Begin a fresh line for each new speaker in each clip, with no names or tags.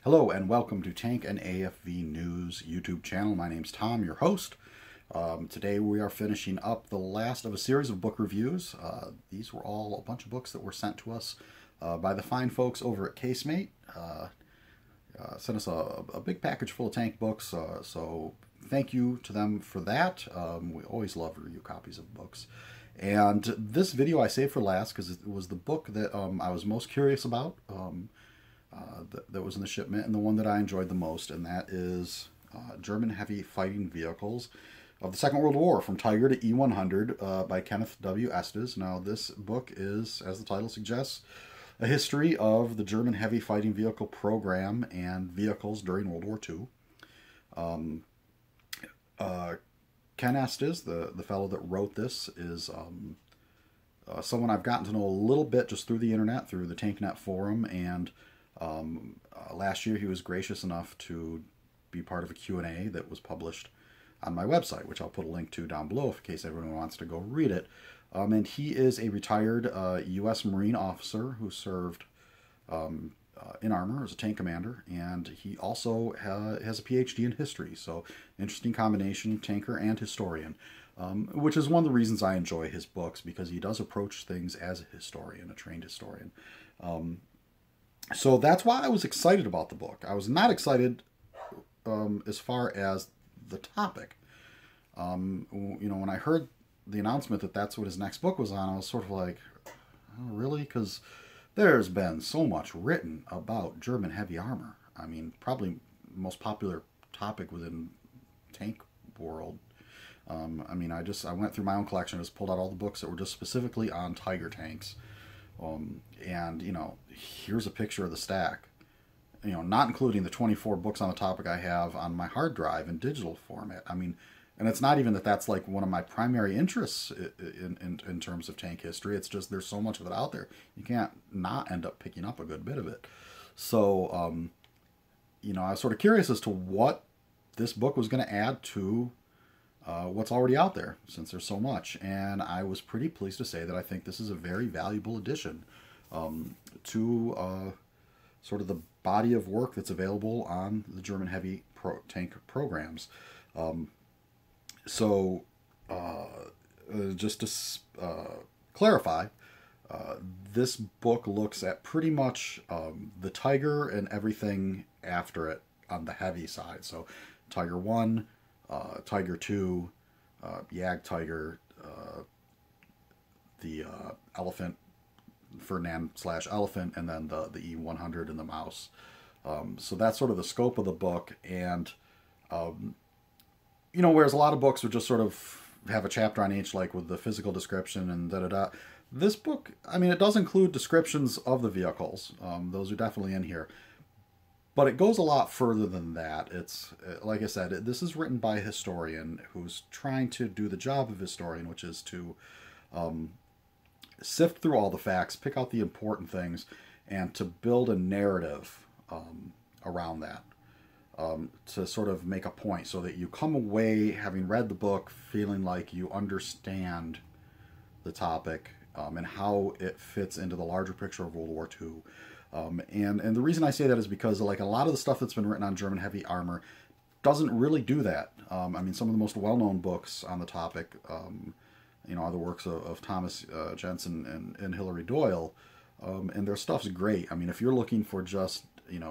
Hello and welcome to Tank and AFV News YouTube channel. My name's Tom, your host. Today we are finishing up the last of a series of book reviews. These were all a bunch of books that were sent to us by the fine folks over at Casemate. Sent us a big package full of Tank books, so thank you to them for that. We always love review copies of books. And this video I saved for last because it was the book that I was most curious about. That was in the shipment, and the one that I enjoyed the most, and that is German Heavy Fighting Vehicles of the Second World War, From Tiger to E100 by Kenneth W. Estes. Now, this book is, as the title suggests, a history of the German Heavy Fighting Vehicle program and vehicles during World War II. Ken Estes, the fellow that wrote this, is someone I've gotten to know a little bit just through the internet, through the TankNet forum, and last year he was gracious enough to be part of a Q&A that was published on my website, which I'll put a link to down below in case everyone wants to go read it. And he is a retired U.S. Marine officer who served in armor as a tank commander, and he also has a PhD in history, so interesting combination, tanker and historian, which is one of the reasons I enjoy his books, because he does approach things as a historian, a trained historian. So that's why I was excited about the book. I was not excited as far as the topic. When I heard the announcement that that's what his next book was on, I was sort of like, oh, really? Because there's been so much written about German heavy armor. I mean, probably the most popular topic within tank world. I went through my own collection, just pulled out all the books that were just specifically on Tiger tanks. And here's a picture of the stack, not including the 24 books on the topic I have on my hard drive in digital format. I mean, and it's not even that that's like one of my primary interests in terms of tank history. It's just there's so much of it out there. You can't not end up picking up a good bit of it. So, I was sort of curious as to what this book was going to add to what's already out there, since there's so much. And I was pretty pleased to say that I think this is a very valuable addition to sort of the body of work that's available on the German heavy tank programs. Just to clarify, this book looks at pretty much the Tiger and everything after it on the heavy side. So Tiger 1, Tiger 2, Jag Tiger, the Elephant, Ferdinand/Elephant, and then the E100 and the Mouse. So that's sort of the scope of the book. And, whereas a lot of books would just sort of have a chapter on each, like with the physical description and da-da-da. This book, it does include descriptions of the vehicles. Those are definitely in here. But it goes a lot further than that. It's, like I said, this is written by a historian who's trying to do the job of a historian, which is to sift through all the facts, pick out the important things, and to build a narrative around that, to sort of make a point so that you come away, having read the book, feeling like you understand the topic and how it fits into the larger picture of World War II. And the reason I say that is because, like, a lot of the stuff that's been written on German heavy armor doesn't really do that. Some of the most well-known books on the topic, are the works of Thomas Jensen and Hilary Doyle, and their stuff's great. If you're looking for just,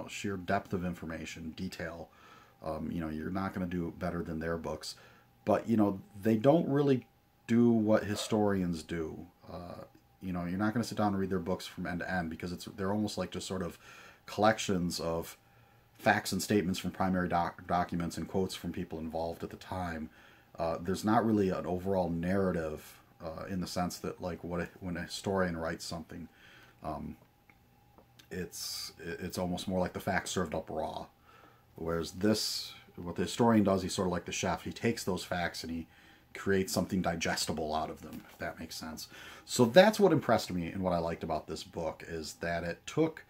sheer depth of information, detail, you're not going to do better than their books. But, they don't really do what historians do. You're not going to sit down and read their books from end to end, because they're almost like just sort of collections of facts and statements from primary documents and quotes from people involved at the time. There's not really an overall narrative in the sense that, like, when a historian writes something, it's almost more like the facts served up raw. Whereas what the historian does, he's sort of like the chef. He takes those facts and he create something digestible out of them, if that makes sense. So that's what impressed me and what I liked about this book, is that it took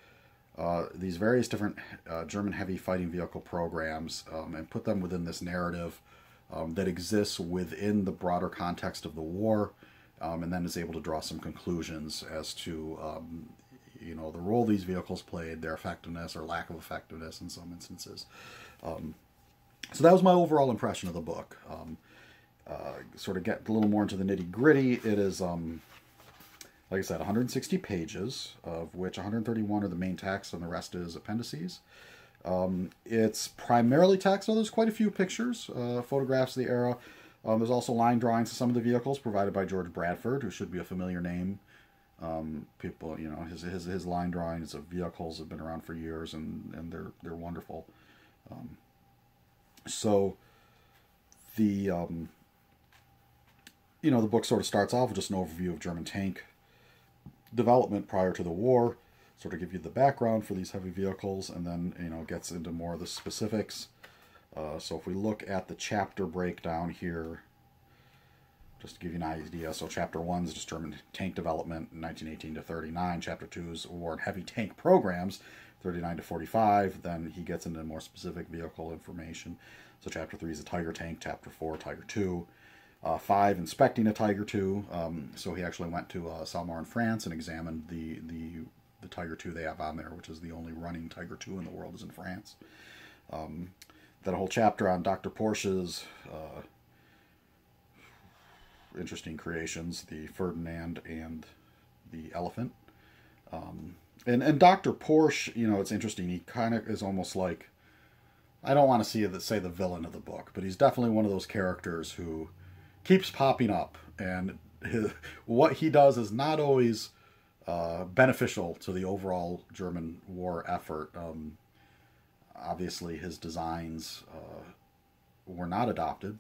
these various different German heavy fighting vehicle programs and put them within this narrative that exists within the broader context of the war, and then is able to draw some conclusions as to you know, the role these vehicles played, their effectiveness or lack of effectiveness in some instances. So that was my overall impression of the book. Sort of get a little more into the nitty gritty. It is, like I said, 160 pages, of which 131 are the main text and the rest is appendices. It's primarily text, although there's quite a few pictures, photographs of the era. There's also line drawings of some of the vehicles provided by George Bradford, who should be a familiar name. People, you know, his line drawings of vehicles have been around for years, and they're wonderful. So the you know, the book sort of starts off with just an overview of German tank development prior to the war, sort of give you the background for these heavy vehicles, and then, you know, gets into more of the specifics. So if we look at the chapter breakdown here, just to give you an idea, so chapter 1 is just German tank development in 1918 to 39. Chapter 2 is war and heavy tank programs, 39 to 45. Then he gets into more specific vehicle information. So chapter 3 is a Tiger tank. Chapter 4, Tiger 2. 5, inspecting a Tiger 2. So he actually went to Salmar in France and examined the Tiger 2 they have on there, which is the only running Tiger 2 in the world is in France. Then a whole chapter on Dr. Porsche's interesting creations, the Ferdinand and the Elephant. And Dr. Porsche, you know, it's interesting. He kind of is almost like, I don't want to say the villain of the book, but he's definitely one of those characters who keeps popping up, and what he does is not always beneficial to the overall German war effort. Obviously, his designs were not adopted,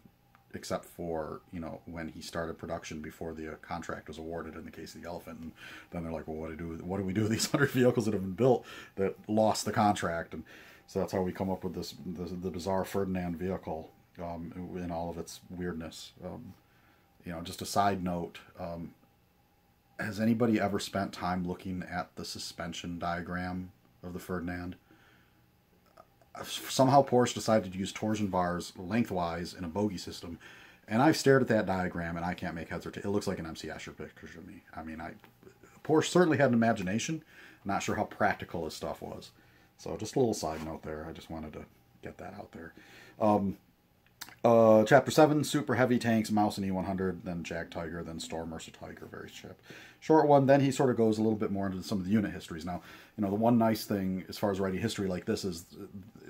except for, you know, when he started production before the contract was awarded in the case of the Elephant. And then they're like, well, what do we do with these 100 vehicles that have been built that lost the contract? And so that's how we come up with the bizarre Ferdinand vehicle in all of its weirdness. You know, just a side note, has anybody ever spent time looking at the suspension diagram of the Ferdinand? Somehow Porsche decided to use torsion bars lengthwise in a bogie system, and I've stared at that diagram and I can't make heads or tails. It looks like an MC Escher picture to me. I mean, Porsche certainly had an imagination. I'm not sure how practical his stuff was. So just a little side note there. I just wanted to get that out there. Chapter 7, super heavy tanks, Mouse and E100, then Jag Tiger, then Storm Mercer Tiger, very short one. Then he sort of goes a little bit more into some of the unit histories. Now, you know, the one nice thing as far as writing history like this is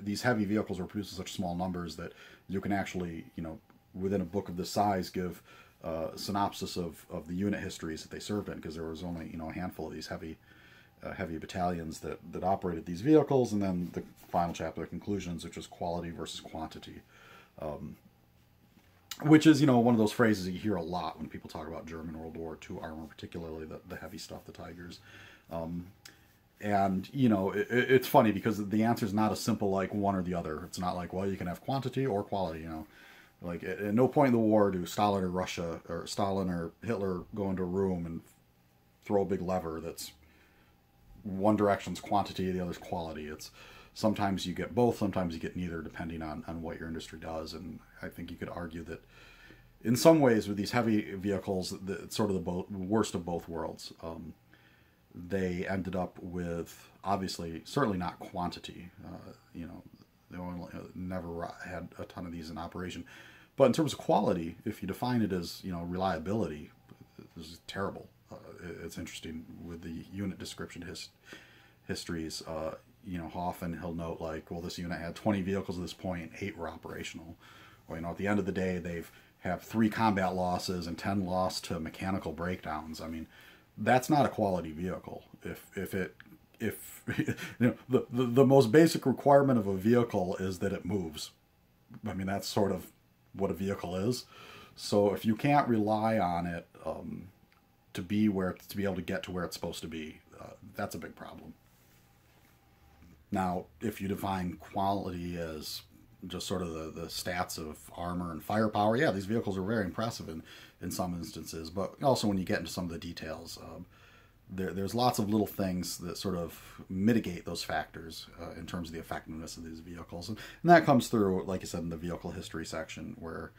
these heavy vehicles are produced in such small numbers that you can actually, you know, within a book of this size, give synopsis of the unit histories that they served in, because there was only, you know, a handful of these heavy battalions that operated these vehicles, and then the final chapter, conclusions, which was quality versus quantity. Which is, you know, one of those phrases that you hear a lot when people talk about German World War II armor, particularly the heavy stuff, the Tigers. And, you know, it's funny because the answer is not a simple, like, one or the other. It's not like, well, you can have quantity or quality, you know. Like, at no point in the war do Stalin or Hitler go into a room and throw a big lever that's one direction's quantity, the other's quality. It's sometimes you get both, sometimes you get neither, depending on what your industry does. And I think you could argue that in some ways with these heavy vehicles, it's sort of the worst of both worlds. They ended up with, obviously, certainly not quantity. You know, they never had a ton of these in operation. But in terms of quality, if you define it as, you know, reliability, this is terrible. It's interesting with the unit description histories. You know, often he'll note, like, well, this unit had 20 vehicles at this point, 8 were operational. Or, you know, at the end of the day, they've have 3 combat losses and 10 lost to mechanical breakdowns. I mean, that's not a quality vehicle. If you know, the most basic requirement of a vehicle is that it moves. I mean, that's sort of what a vehicle is. So if you can't rely on it to be able to get to where it's supposed to be, that's a big problem. Now, if you define quality as just sort of the stats of armor and firepower, yeah, these vehicles are very impressive in some instances. But also when you get into some of the details, there's lots of little things that sort of mitigate those factors in terms of the effectiveness of these vehicles. And that comes through, like I said, in the vehicle history section, where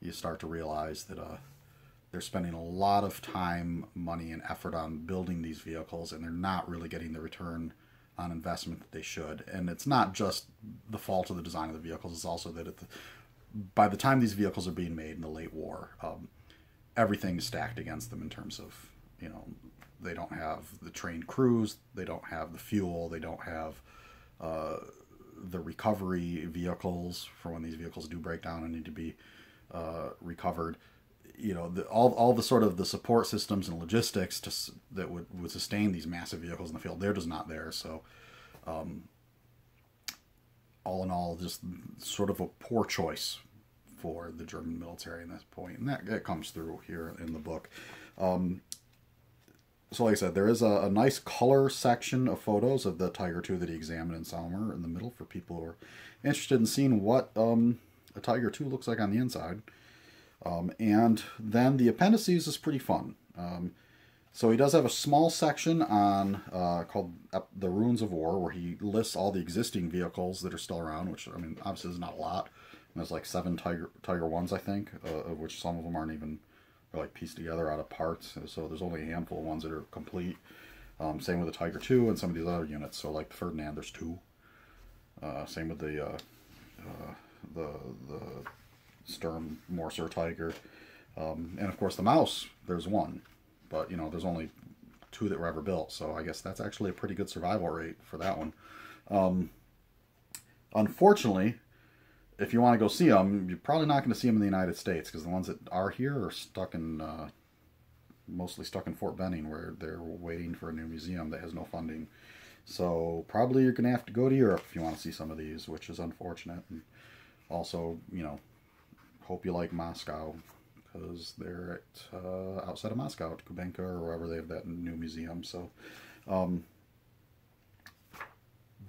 you start to realize that they're spending a lot of time, money, and effort on building these vehicles, and they're not really getting the return on investment that they should. And it's not just the fault of the design of the vehicles, it's also that by the time these vehicles are being made in the late war, everything is stacked against them in terms of, they don't have the trained crews, they don't have the fuel, they don't have the recovery vehicles for when these vehicles do break down and need to be recovered. All the sort of the support systems and logistics that would sustain these massive vehicles in the field, they're just not there. So all in all, just sort of a poor choice for the German military in this point, and that comes through here in the book. So like I said, there is a nice color section of photos of the Tiger II that he examined in Salmer in the middle for people who are interested in seeing what a Tiger II looks like on the inside. And then the appendices is pretty fun. So he does have a small section on called The Ruins of War, where he lists all the existing vehicles that are still around, which, I mean, obviously is not a lot. And there's like 7 Tiger 1s, I think, of which some of them aren't even like pieced together out of parts. So there's only a handful of ones that are complete. Same with the Tiger II and some of these other units. So like the Ferdinand, there's 2. Same with the Sturm Morser Tiger. And of course the Maus, there's 1. But, there's only 2 that were ever built. So I guess that's actually a pretty good survival rate for that one. Unfortunately, if you want to go see them, you're probably not going to see them in the United States, because the ones that are here are mostly stuck in Fort Benning, where they're waiting for a new museum that has no funding. So probably you're going to have to go to Europe if you want to see some of these, which is unfortunate. And also, hope you like Moscow, because they're at outside of Moscow, at Kubenka or wherever they have that new museum. So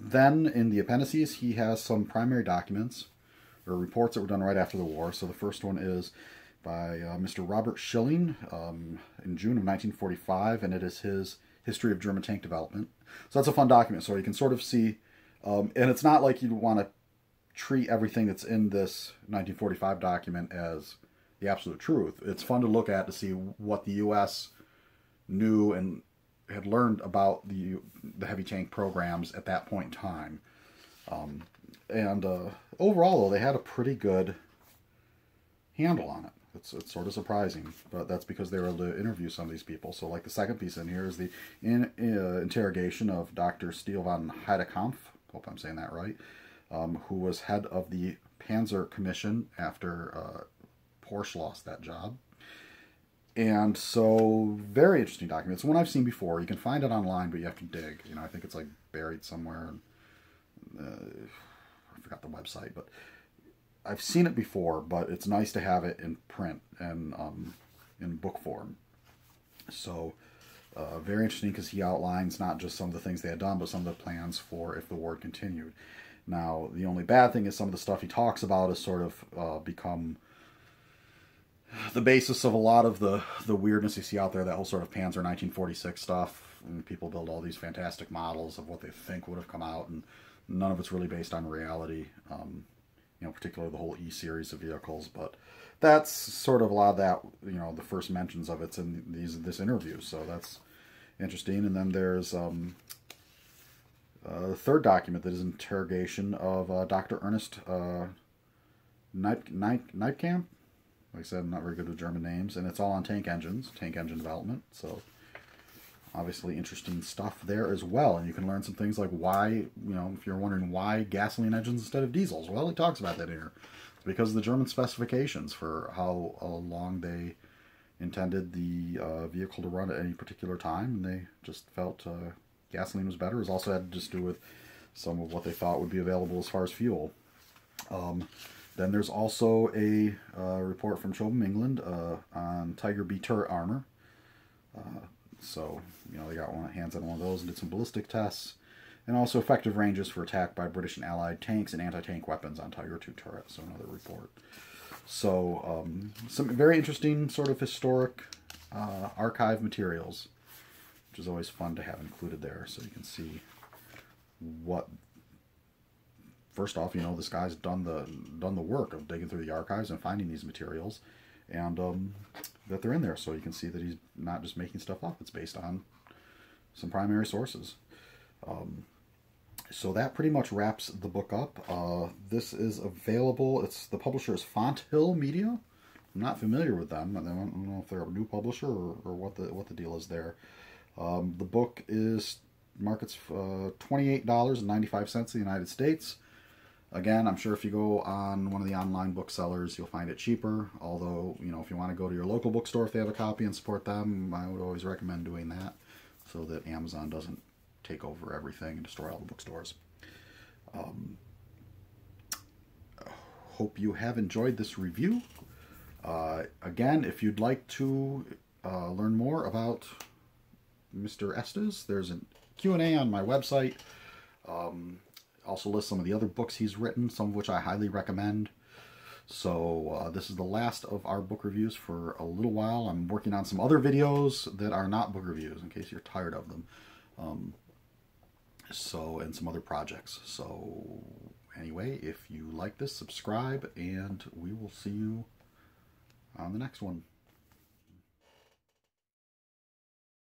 then in the appendices, he has some primary documents or reports that were done right after the war. So the first one is by Mr. Robert Schilling in June of 1945, and it is his History of German Tank Development. So that's a fun document, so you can sort of see, and it's not like you want to treat everything that's in this 1945 document as the absolute truth. It's fun to look at to see what the U.S. knew and had learned about the heavy tank programs at that point in time. And overall, though, they had a pretty good handle on it. It's sort of surprising, but that's because they were able to interview some of these people. So, like, the second piece in here is the interrogation of Dr. Steele von Heidekampf, hope I'm saying that right, who was head of the Panzer Commission after Porsche lost that job. And so, very interesting document. It's one I've seen before. You can find it online, but you have to dig. I think it's like buried somewhere. I forgot the website, but I've seen it before, but it's nice to have it in print and in book form. So very interesting, because he outlines not just some of the things they had done, but some of the plans for if the war continued. Now, the only bad thing is some of the stuff he talks about has sort of become the basis of a lot of the weirdness you see out there, that whole sort of Panzer 1946 stuff. And people build all these fantastic models of what they think would have come out, and none of it's really based on reality, particularly the whole E-series of vehicles. But that's sort of a lot of that, the first mentions of it's in this interview. So that's interesting. And then there's the third document that is interrogation of Dr. Ernest Neipkamp. Like I said, I'm not very good with German names. And it's all on tank engine development. So obviously interesting stuff there as well. And you can learn some things like why, if you're wondering why gasoline engines instead of diesels. Well, he talks about that here. It's because of the German specifications for how long they intended the vehicle to run at any particular time. And they just felt gasoline was better. It also had to just do with some of what they thought would be available as far as fuel. Then there's also a report from Chobham, England on Tiger B turret armor. So, they got hands on one of those and did some ballistic tests. And also effective ranges for attack by British and Allied tanks and anti-tank weapons on Tiger II turrets. So another report. So, some very interesting sort of historic archive materials, which is always fun to have included there. So you can see what... First off, this guy's done the work of digging through the archives and finding these materials. and that they're in there, so you can see that he's not just making stuff up. It's based on some primary sources. So that pretty much wraps the book up. This is available. The publisher is Font Hill Media. I'm not familiar with them. I don't know if they're a new publisher or what the deal is there. The book is markets $28.95 in the United States. Again, I'm sure if you go on one of the online booksellers, you'll find it cheaper. Although, if you want to go to your local bookstore if they have a copy and support them, I would always recommend doing that so that Amazon doesn't take over everything and destroy all the bookstores. Hope you have enjoyed this review. Again, if you'd like to learn more about Mr. Estes, there's a Q&A on my website. Also lists some of the other books he's written, some of which I highly recommend. So this is the last of our book reviews for a little while. I'm working on some other videos that are not book reviews, in case you're tired of them. And some other projects. So anyway, if you like this, subscribe, and we will see you on the next one.